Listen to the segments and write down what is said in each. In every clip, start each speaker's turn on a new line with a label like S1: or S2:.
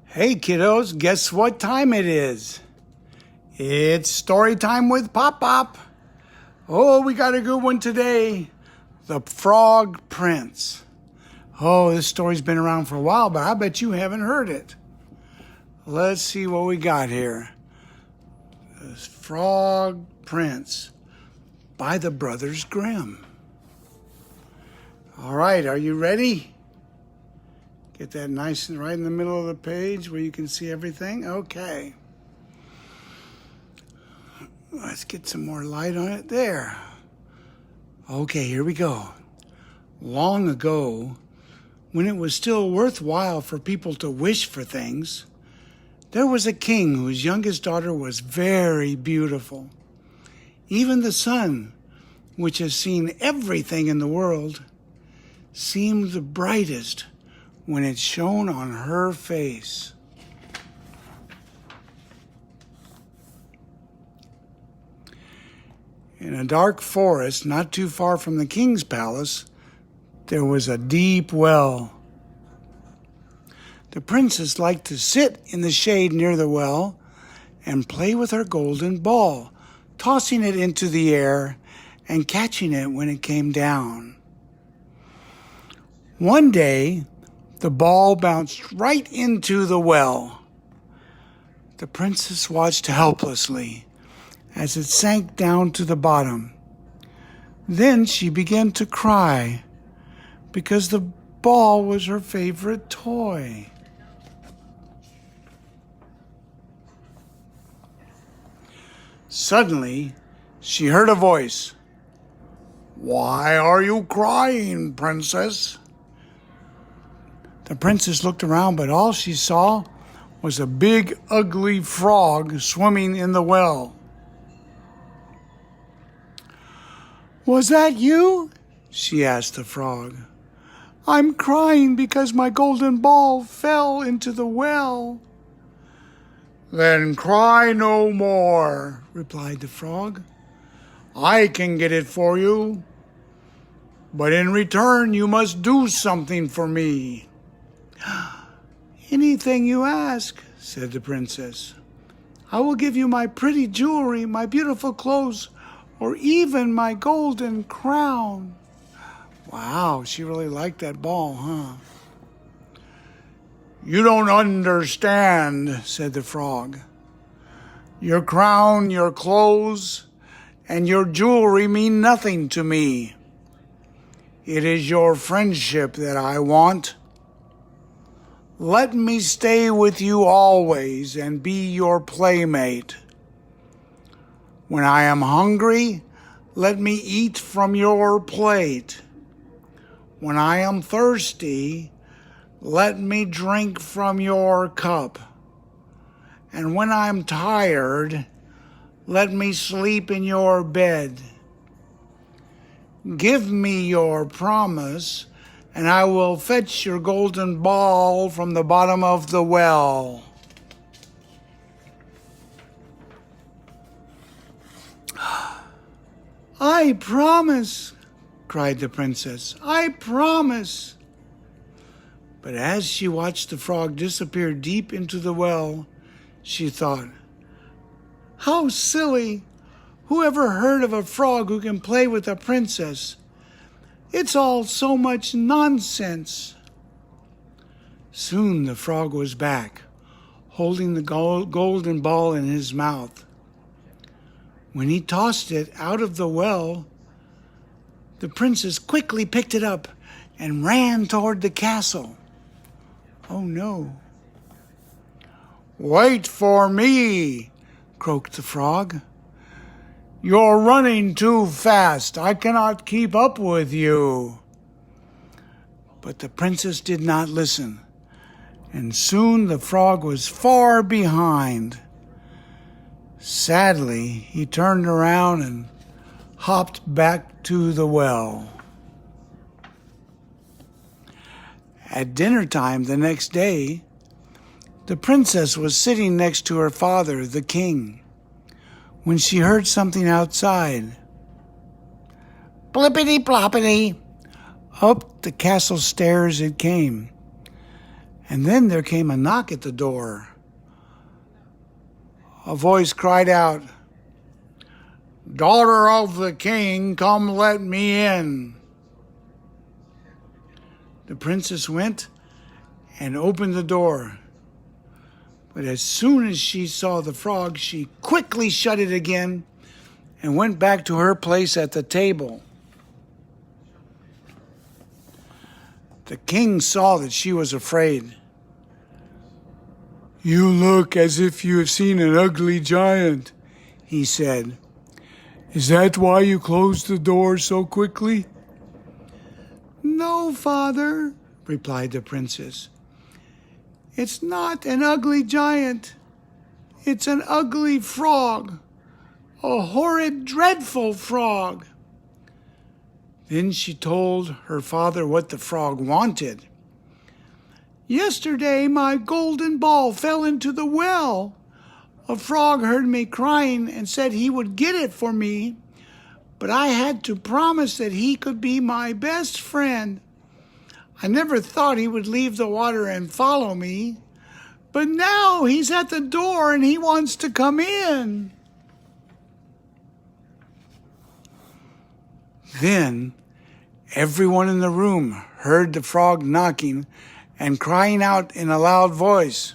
S1: Hey kiddos, guess what time it is? It's story time with Pop Pop. Oh, we got a good one today. The Frog Prince. Oh, this story's been around for a while, but I bet you haven't heard it. Let's see what we got here. The Frog Prince by the Brothers Grimm. All right, are you ready? Get that nice and right in the middle of the page where you can see everything. Okay. Let's get some more light on it there. Okay, here we go. Long ago, when it was still worthwhile for people to wish for things, there was a king whose youngest daughter was very beautiful. Even the sun, which has seen everything in the world, seemed the brightest when it shone on her face. In a dark forest not too far from the king's palace, there was a deep well. The princess liked to sit in the shade near the well and play with her golden ball, tossing it into the air and catching it when it came down. One day, the ball bounced right into the well. The princess watched helplessly as it sank down to the bottom. Then she began to cry because the ball was her favorite toy. Suddenly, she heard a voice. "Why are you crying, princess?" The princess looked around, but all she saw was a big, ugly frog swimming in the well. "Was that you?" she asked the frog. "I'm crying because my golden ball fell into the well." "Then cry no more," replied the frog. "I can get it for you, but in return you must do something for me." "Anything you ask," said the princess. "I will give you my pretty jewelry, my beautiful clothes, or even my golden crown." Wow, she really liked that ball, huh? "You don't understand," said the frog. "Your crown, your clothes, and your jewelry mean nothing to me. It is your friendship that I want. Let me stay with you always and be your playmate. When I am hungry, let me eat from your plate. When I am thirsty, let me drink from your cup. And when I'm tired, let me sleep in your bed. Give me your promise, and I will fetch your golden ball from the bottom of the well." "I promise," cried the princess. "I promise." But as she watched the frog disappear deep into the well, she thought, "How silly! Who ever heard of a frog who can play with a princess? It's all so much nonsense." Soon the frog was back, holding the golden ball in his mouth. When he tossed it out of the well, the princess quickly picked it up and ran toward the castle. Oh no. "Wait for me," croaked the frog. "You're running too fast. I cannot keep up with you." But the princess did not listen, and soon the frog was far behind. Sadly, he turned around and hopped back to the well. At dinner time the next day, the princess was sitting next to her father, the king, when she heard something outside. Blippity-ploppity! Up the castle stairs it came, And then there came a knock at the door. A voice cried out, "Daughter of the king, come let me in." The princess went and opened the door. But as soon as she saw the frog, she quickly shut it again and went back to her place at the table. The king saw that she was afraid. "You look as if you have seen an ugly giant," he said. "Is that why you closed the door so quickly?" "No, father," replied the princess. "It's not an ugly giant. It's an ugly frog, a horrid, dreadful frog." Then she told her father what the frog wanted. "Yesterday my golden ball fell into the well. A frog heard me crying and said he would get it for me, but I had to promise that he could be my best friend. I never thought he would leave the water and follow me, but now he's at the door and he wants to come in." Then everyone in the room heard the frog knocking and crying out in a loud voice,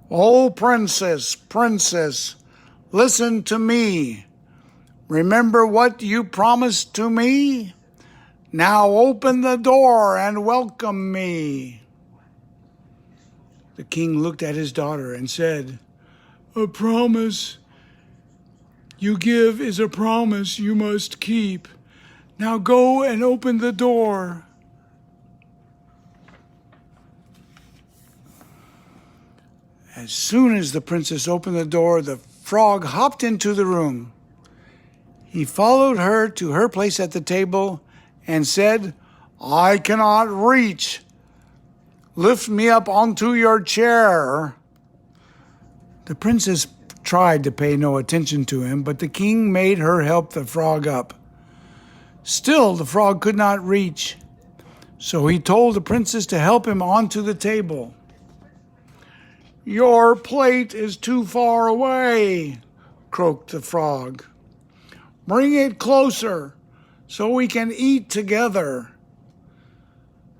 S1: "Oh, princess, princess, listen to me. Remember what you promised to me? Now open the door and welcome me." The king looked at his daughter and said, "A promise you give is a promise you must keep. Now go and open the door." As soon as the princess opened the door, the frog hopped into the room. He followed her to her place at the table and said, "I cannot reach. Lift me up onto your chair." The princess tried to pay no attention to him, but the king made her help the frog up. Still, the frog could not reach, so he told the princess to help him onto the table. "Your plate is too far away," croaked the frog. "Bring it closer so we can eat together."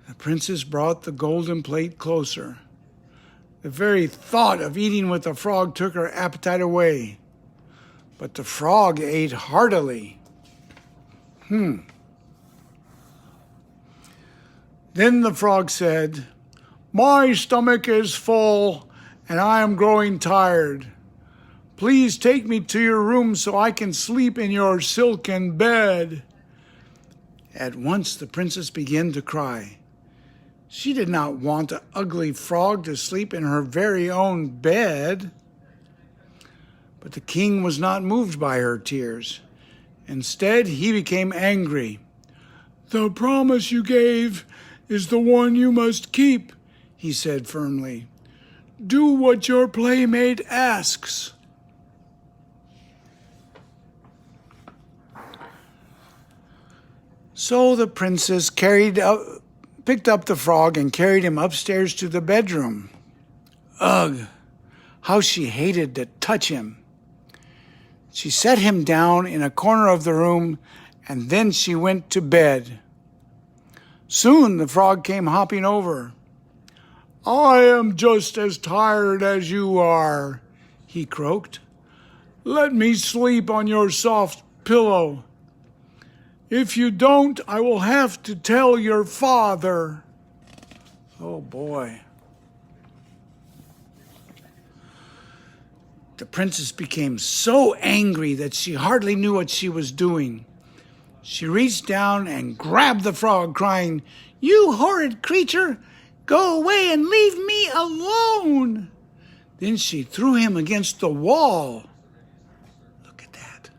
S1: The princess brought the golden plate closer. The very thought of eating with the frog took her appetite away, but the frog ate heartily. Then the frog said, "My stomach is full and I am growing tired. Please take me to your room so I can sleep in your silken bed." At once the princess began to cry. She did not want an ugly frog to sleep in her very own bed. But the king was not moved by her tears. Instead, he became angry. "The promise you gave is the one you must keep," he said firmly. "Do what your playmate asks." So the princess picked up the frog and carried him upstairs to the bedroom. Ugh, how she hated to touch him. She set him down in a corner of the room, and then she went to bed. Soon the frog came hopping over. "I am just as tired as you are," he croaked. "Let me sleep on your soft pillow. If you don't, I will have to tell your father." Oh boy. The princess became so angry that she hardly knew what she was doing. She reached down and grabbed the frog, crying, "You horrid creature! Go away and leave me alone!" Then she threw him against the wall. Look at that.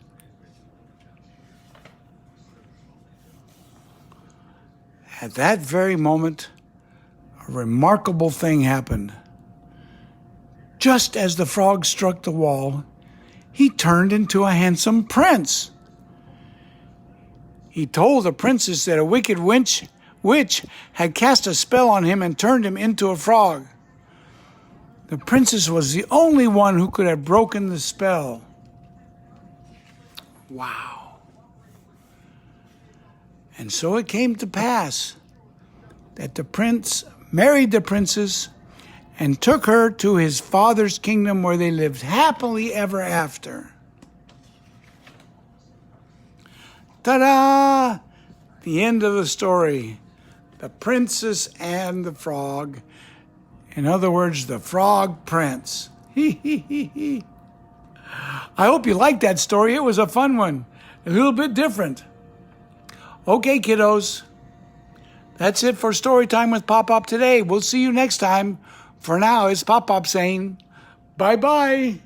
S1: At that very moment, a remarkable thing happened. Just as the frog struck the wall, he turned into a handsome prince. He told the princess that a wicked witch witch had cast a spell on him and turned him into a frog. The princess was the only one who could have broken the spell. Wow. And so it came to pass that the prince married the princess and took her to his father's kingdom, where they lived happily ever after. Ta-da! The end of the story. The princess and the frog. In other words, the frog prince. I hope you liked that story. It was a fun one. A little bit different. Okay, kiddos. That's it for Story Time with Pop Pop today. We'll see you next time. For now, it's Pop Pop saying bye-bye.